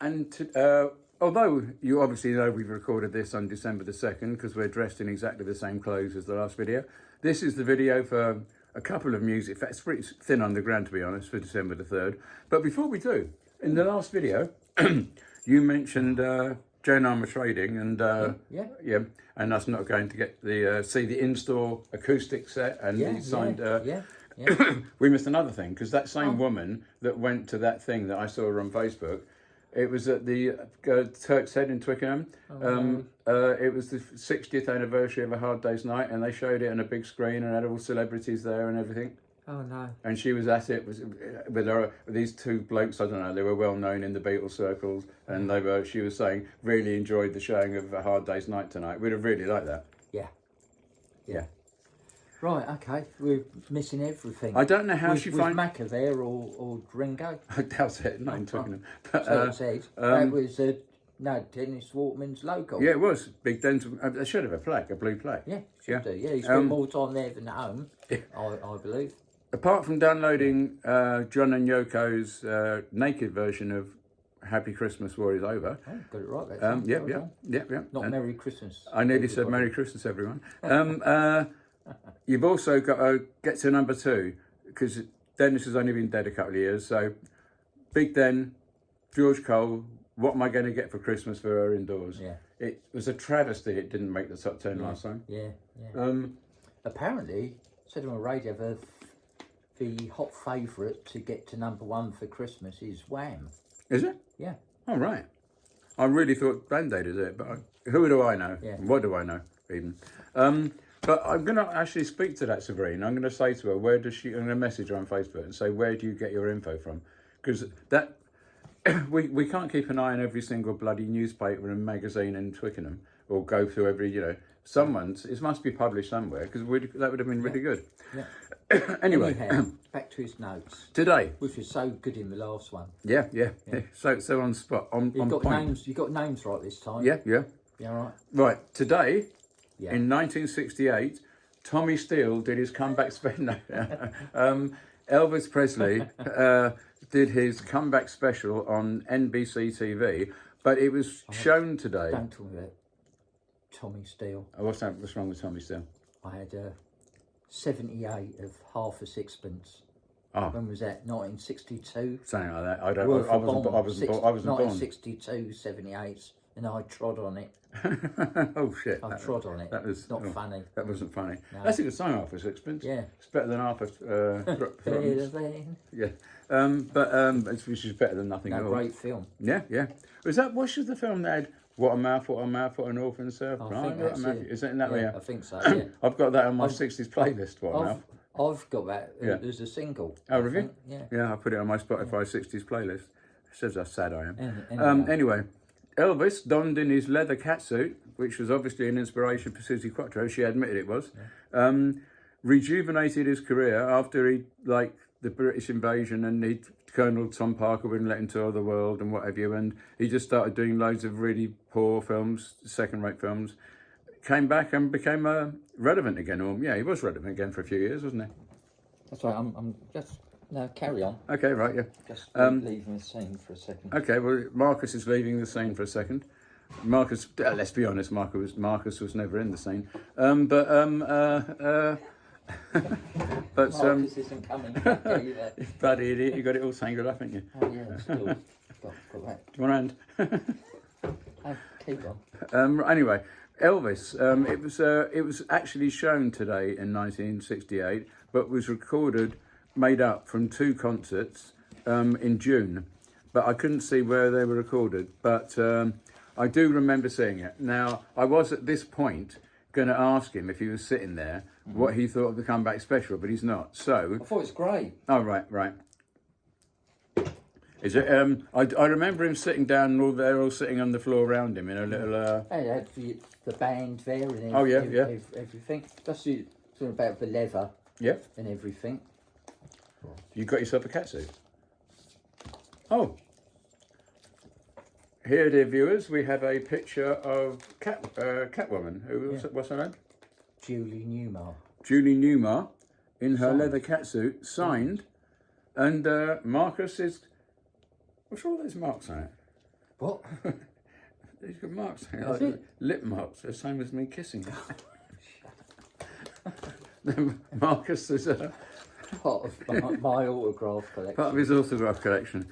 And although you obviously know we've recorded this on December the 2nd because we're dressed in exactly the same clothes as the last video, this is the video for a couple of music facts. It's pretty thin on the ground, to be honest, for December the 3rd. But before we do, in the last video, you mentioned Joan Armour Trading and and us not going to get the see the in-store acoustic set and he signed. We missed another thing because that same woman that went to that thing that I saw on Facebook, it was at the Turk's Head in Twickenham. It was the 60th anniversary of A Hard Day's Night, and they showed it on a big screen and had all celebrities there and everything. Oh no! And she was at it with these two blokes. I don't know. They were well known in the Beatles circles, and she was saying really enjoyed the showing of A Hard Day's Night tonight. We'd have really liked that. Yeah. Right. Okay. We're missing everything. I don't know how she was Macca there or Ringo. I doubt it. Not in Twickenham. But, so it said that was Dennis Waterman's logo. Yeah, it was Big Dental. They should have a plaque, a blue plaque. Yeah, should do. Yeah, he spent more time there than at home. I believe. Apart from downloading John and Yoko's naked version of Happy Christmas War Is Over. Oh, got it right that time. Yeah. Not Merry Christmas. I nearly said Merry Christmas, everyone. You've also got to get to number 2, because Dennis has only been dead a couple of years. So, Big Den, George Cole, what am I going to get for Christmas for her indoors? Yeah. It was a travesty it didn't make the top 10 last time. Yeah. Apparently, said on the radio, the hot favourite to get to number 1 for Christmas is Wham. Is it? Yeah. Oh, right. I really thought Band-Aid is it, but who do I know? Yeah. What do I know, even? But I'm going to actually speak to that Sabrina. I'm going to say to her, I'm going to message her on Facebook and say, where do you get your info from? Because that, we can't keep an eye on every single bloody newspaper and magazine in Twickenham, or go through every, it must be published somewhere, because that would have been really good. Yeah. Anyway, back to his notes. Today. Which was so good in the last one. Yeah. So on spot, on point. You got names right this time. Yeah. Yeah, right. Right, today, in 1968, Tommy Steele did his comeback special. Elvis Presley did his comeback special on NBC TV, but it was shown today. Don't talk about Tommy Steele. Oh, what's wrong with Tommy Steele? I had 78 of half a sixpence. Oh. When was that? 1962. Something like that. I wasn't born. 1962, 78, and I trod on it. Oh shit! I trod on it. That was not funny. That wasn't funny. No. That's a good song, half a sixpence. Yeah, it's better than half a. Which is better than nothing at all. Great film. Yeah. Which was the film that had What a Mouthful, an Orphan Served? Is it in that way? Yeah, I think so. Yeah. I've got that on my 60s playlist. I've got that as a single. Oh, have you? Yeah, I put it on my Spotify 60s playlist. It says how sad I am. Anyway, Elvis donned in his leather catsuit, which was obviously an inspiration for Susie Quattro. She admitted it was. Rejuvenated his career after the British invasion, and Colonel Tom Parker wouldn't let him tour the world and what have you, and he just started doing loads of really poor films, second-rate films. Came back and became relevant again. He was relevant again for a few years, wasn't he? That's right. I'm just carry on. Okay, right, yeah. Just leaving the scene for a second. Okay, well, Marcus is leaving the scene for a second. Marcus, let's be honest, Marcus was never in the scene. But Marcus isn't coming back either. Bloody idiot, you got it all tangled up, haven't you? Oh yeah, still got that. Do you want a hand? Keep on. Anyway, Elvis. It was actually shown today in 1968, but was made up from 2 concerts in June. But I couldn't see where they were recorded. But I do remember seeing it. Now, I was at this point going to ask him if he was sitting there what he thought of the comeback special, but he's not. So I thought it was great. Oh, right. Is it? I remember him sitting down, and they're all sitting on the floor around him in a little. They had the band there and everything. That's it. Talking about the leather. Yeah. And everything. You got yourself a catsuit. Oh. Here, dear viewers, we have a picture of Catwoman. What's her name? Julie Newmar. Julie Newmar, in her leather catsuit, signed, and Marcus is. What's all those marks on it? What? He's got marks. Has it? Lip marks, the same as me kissing. Marcus is Part of my autograph collection. part of his autograph collection.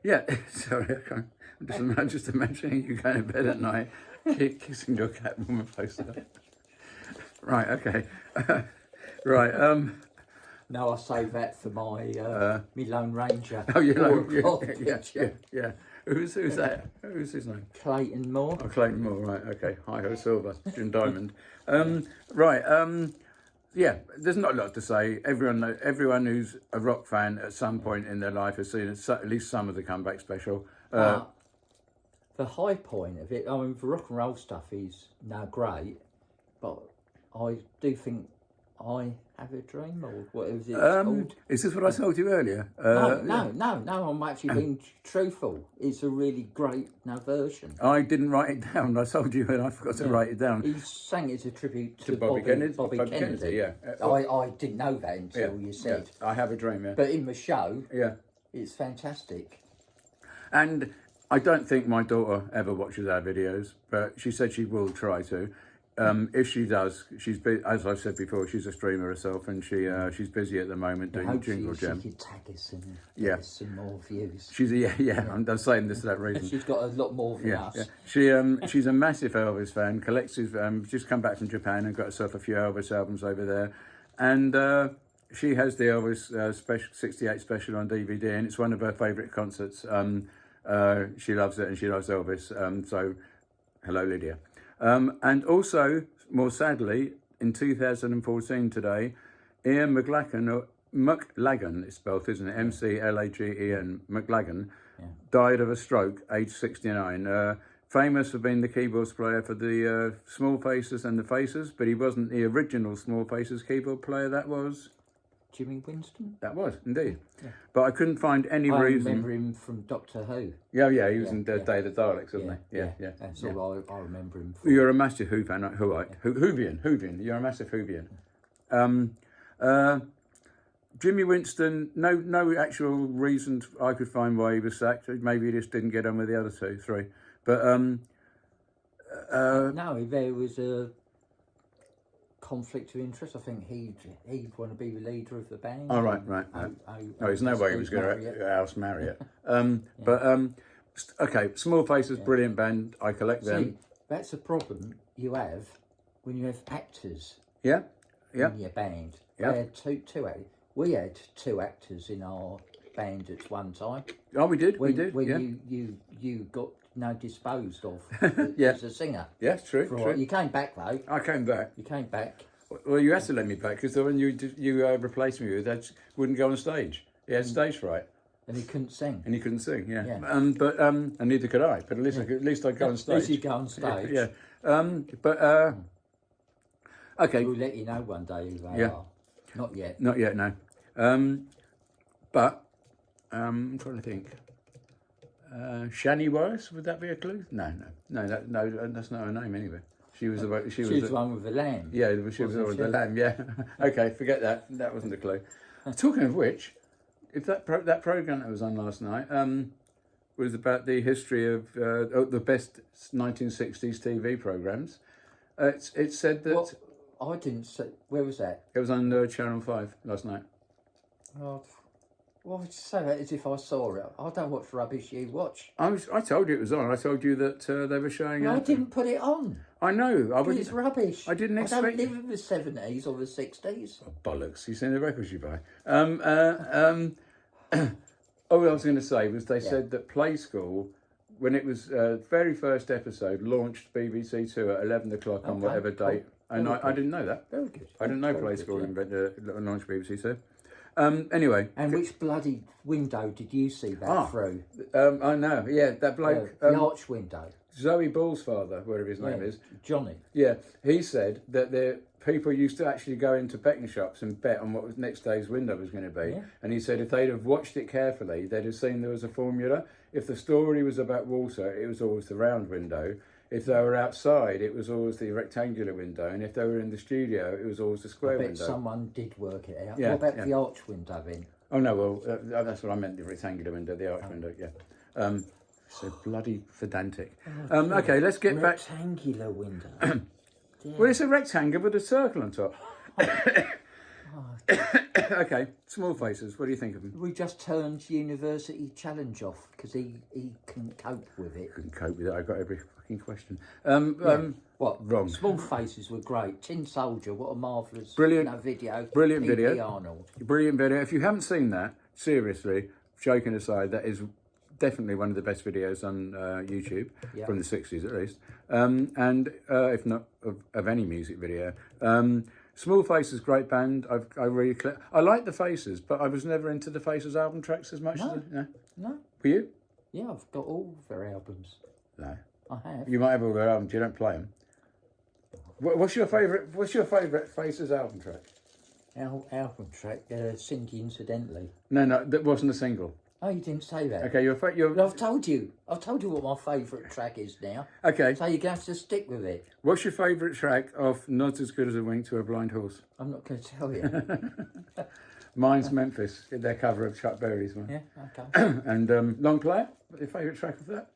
Yeah, sorry, I'm just imagining you going to bed at night, kissing your Catwoman poster. Right, okay. Right, No, I save that for my me Lone Ranger. oh, you know, autograph yeah. picture. Who's that? Who's his name? Clayton Moore. Oh, Clayton Moore, right, okay. Hi-ho Silver, Jim Diamond. Right, yeah, there's not a lot to say. Everyone who's a rock fan at some point in their life has seen at least some of the comeback special. The high point of it, I mean, the rock and roll stuff is now great, but I do think I Have a Dream, or whatever it's called. Is this what I told you earlier? No, I'm actually being truthful. It's a really great now version. I didn't write it down. I told you and I forgot to write it down. He's saying it's a tribute to Bobby Kennedy. Bobby Kennedy. Yeah. I didn't know that until you said. Yeah. I Have a Dream, yeah. But in the show, Yeah. it's fantastic. And I don't think my daughter ever watches our videos, but she said she will try to. If she does, as I've said before, she's a streamer herself, and she's busy at the moment doing Jingle Jam. She could tag us and Yeah. get us some more views. She's I'm saying this for that reason. She's got a lot more than us. Yeah. She's a massive Elvis fan. Collects his. Just come back from Japan and got herself a few Elvis albums over there, and she has the Elvis special 68 special on DVD, and it's one of her favourite concerts. She loves it, and she loves Elvis. So, hello, Lydia. And also, more sadly, in 2014 today, Ian McLagan, it's spelled, isn't it? McLagen, McLagan, died of a stroke, age 69. Famous for being the keyboards player for the Small Faces and the Faces, but he wasn't the original Small Faces keyboard player, that was... Jimmy Winston? That was, indeed. Yeah. But I couldn't find any reason... I remember him from Doctor Who. Yeah, he was in Day of the Daleks, wasn't he? Yeah. That's all I remember him from. You're a massive Who fan, Whovian. You're a massive Whovian. Jimmy Winston, no actual reason I could find why he was sacked. Maybe he just didn't get on with the other three. But no, there was a conflict of interest. I think he'd want to be the leader of the band. Oh, right. No, there's no way he was going to house Marriott. But okay, Small Faces, brilliant band. I collect them. See, that's a problem you have when you have actors. Yeah. In your band. Yeah. We had two actors. We had two actors in our band at one time. Oh, we did. When you got disposed of as a singer. Yes, true. You came back though. I came back. You came back. Well, you had to let me back because the one you replaced me with that wouldn't go on stage. He had stage fright. And he couldn't sing. Yeah. And neither could I. But at least I'd go on stage. At least you go on stage. Yeah. Okay. We'll let you know one day who they are. Not yet. Not yet, no. But I'm trying to think. Shani Wallace, would that be a clue? No, that's not her name anyway. She was the one with the lamb. Yeah, she was the one with the lamb. Yeah. Okay, forget that. That wasn't a clue. Talking of which, if that program that was on last night was about the history of the best 1960s TV programs, it said that. What? I didn't see. Where was that? It was on Channel 5 last night. Oh, why would you say that as if I saw it? I don't watch rubbish you watch. I told you it was on. I told you that they were showing I didn't put it on. I know. It's rubbish. I didn't expect... I don't live in the 70s or the 60s. Oh, bollocks. You seen the records you buy. All I was going to say was they said that Play School, when it was very first episode, launched BBC Two at 11 o'clock on whatever date. And I didn't know that. Very good. I didn't know Play School launched BBC Two. Anyway. And which bloody window did you see that through? I know, yeah, that bloke. The arch window. Zoe Ball's father, whatever his name is. Johnny. Yeah, he said that people used to actually go into betting shops and bet on what was next day's window was going to be. Yeah. And he said if they'd have watched it carefully, they'd have seen there was a formula. If the story was about water, it was always the round window. If they were outside, it was always the rectangular window, and if they were in the studio, it was always the square window. Someone did work it out. Yeah, what about the arch window then? Oh no, well that's what I meant—the rectangular window, the arch window. Yeah. So bloody pedantic. Oh, Okay, let's get back. Rectangular window. Well, it's a rectangle with a circle on top. Okay, Small Faces. What do you think of him? We just turned University Challenge off because he couldn't cope with it. Couldn't cope with it. I got every fucking question. What? Wrong. Small Faces were great. Tin Soldier, what a marvellous video. Brilliant P.B. video. Arnold. Brilliant video. If you haven't seen that, seriously, joking aside, that is definitely one of the best videos on YouTube, from the 60s at least. And if not of any music video. Small Faces, great band. I like the Faces, but I was never into the Faces album tracks as much. No. Were you? Yeah, I've got all their albums. No. I have. You might have all their albums. You don't play them. What's your favourite Faces album track? Album track, Cindy Incidentally. No, that wasn't a single. Oh, you didn't say that. Okay, Well, I've told you what my favourite track is now. Okay. So you're going to have to stick with it. What's your favourite track of Not As Good As a Wink to a Blind Horse? I'm not going to tell you. Mine's Memphis, their cover of Chuck Berry's one. Yeah, okay. And Long Player, what's your favourite track of that?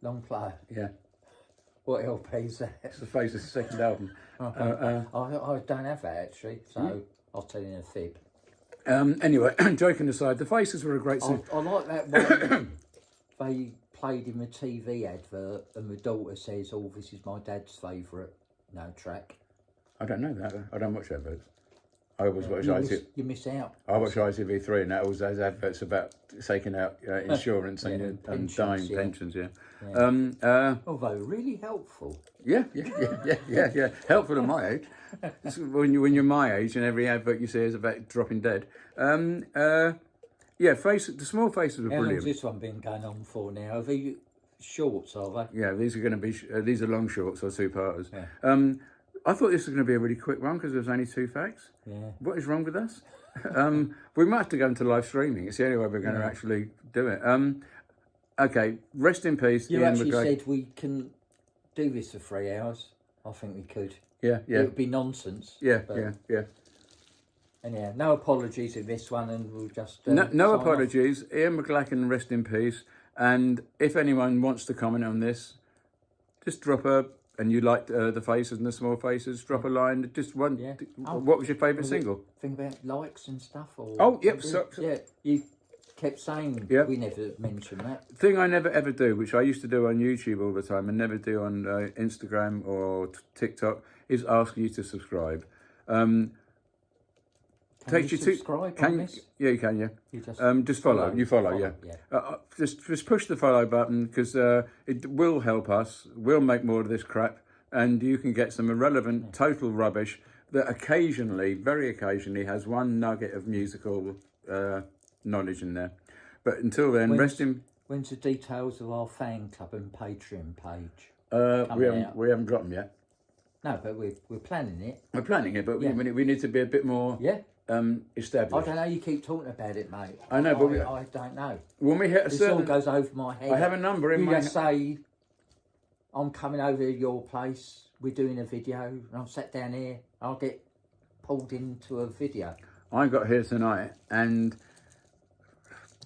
Long Player. Yeah. What LP is that? It's the Faces' second album. Okay. I don't have that actually, so I'll tell you in a fib. Anyway, joking aside, the Faces were a great song. I like that one. They played in the TV advert, and the daughter says, "Oh, this is my dad's favourite track." I don't know that. I don't watch adverts. I always watch You miss out. I watch ITV3, and that always has adverts about taking out insurance and dying pensions. Yeah. Although really helpful. Yeah. Helpful at my age. When you're my age, and every advert you see is about dropping dead. The Small Faces were brilliant. How long's this one been going on for now? Are these shorts, are they? Yeah, these are going to be these are long shorts or two-parters. Yeah. I thought this was going to be a really quick one because there's only 2 facts. Yeah. What is wrong with us? We might have to go into live streaming. It's the only way we're going to actually do it. Okay, rest in peace. You actually said we can do this for 3 hours. I think we could. Yeah. It would be nonsense. Yeah. And no apologies in this one, and we'll just... no apologies. Ian McLachlan, rest in peace. And if anyone wants to comment on this, just drop and you liked the Faces and the Small Faces, drop a line. Just one. Yeah. What was your favourite single? Think about likes and stuff. You kept saying we never mentioned that. Thing I never ever do, which I used to do on YouTube all the time and never do on Instagram or TikTok, is ask you to subscribe. Can you subscribe on this? Yeah, you can. Yeah. You just follow. You follow. Yeah. Just push the follow button because it will help us. We'll make more of this crap, and you can get some irrelevant, total rubbish that occasionally, very occasionally, has one nugget of musical knowledge in there. But until then, When's the details of our fan club and Patreon page? We haven't got them yet. No, but we're planning it. We're planning it, but we need to be a bit more. Yeah. Established. I don't know. You keep talking about it, mate. I know, but I don't know. When we hit This all goes over my head. I have a number in my. You just say, "I'm coming over to your place. We're doing a video, and I'm sat down here. I'll get pulled into a video." I got here tonight and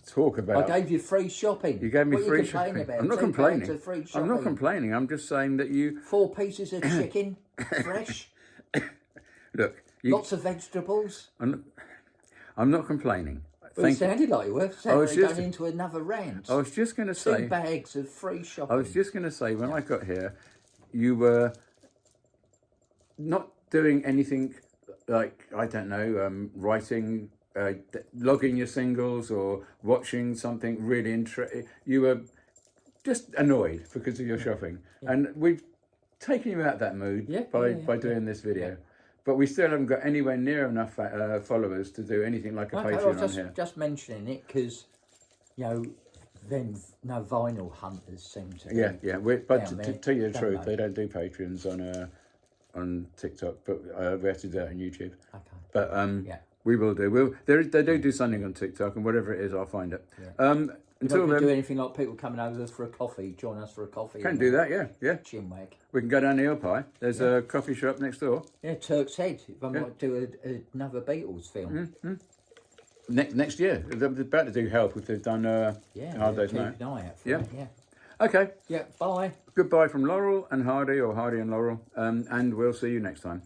talk about. I gave you free shopping. You gave me free shopping. About? I'm not complaining. Free I'm not complaining. I'm just saying that you. 4 pieces of chicken, fresh. Look. Lots of vegetables. I'm not complaining. Well, it sounded like you were. Going into another rant. I was just going to say 2 bags of free shopping. I was just going to say when I got here, you were not doing anything like I don't know, writing, logging your singles or watching something really interesting. You were just annoyed because of your shopping, and we've taken you out of that mood by doing this video. Yeah. But we still haven't got anywhere near enough followers to do anything like a Patreon on here. Just mentioning it because, then no vinyl hunters seem to. Yeah. But to tell you the truth, they don't do Patreons on TikTok, but we have to do that on YouTube. Okay. But we will do. They do something on TikTok, and whatever it is, I'll find it. Yeah. Until then, do anything like people coming over for a coffee, join us for a coffee. Can do that, yeah. Chinwag. We can go down the Hill Pie. There's a coffee shop next door. Yeah, Turk's Head. If I might do another Beatles film. Next year. They're about to do Help if they've done Hard Day's Night. Keep an eye out for that, yeah. Okay, Yeah, bye. goodbye from Laurel and Hardy, or Hardy and Laurel, and we'll see you next time.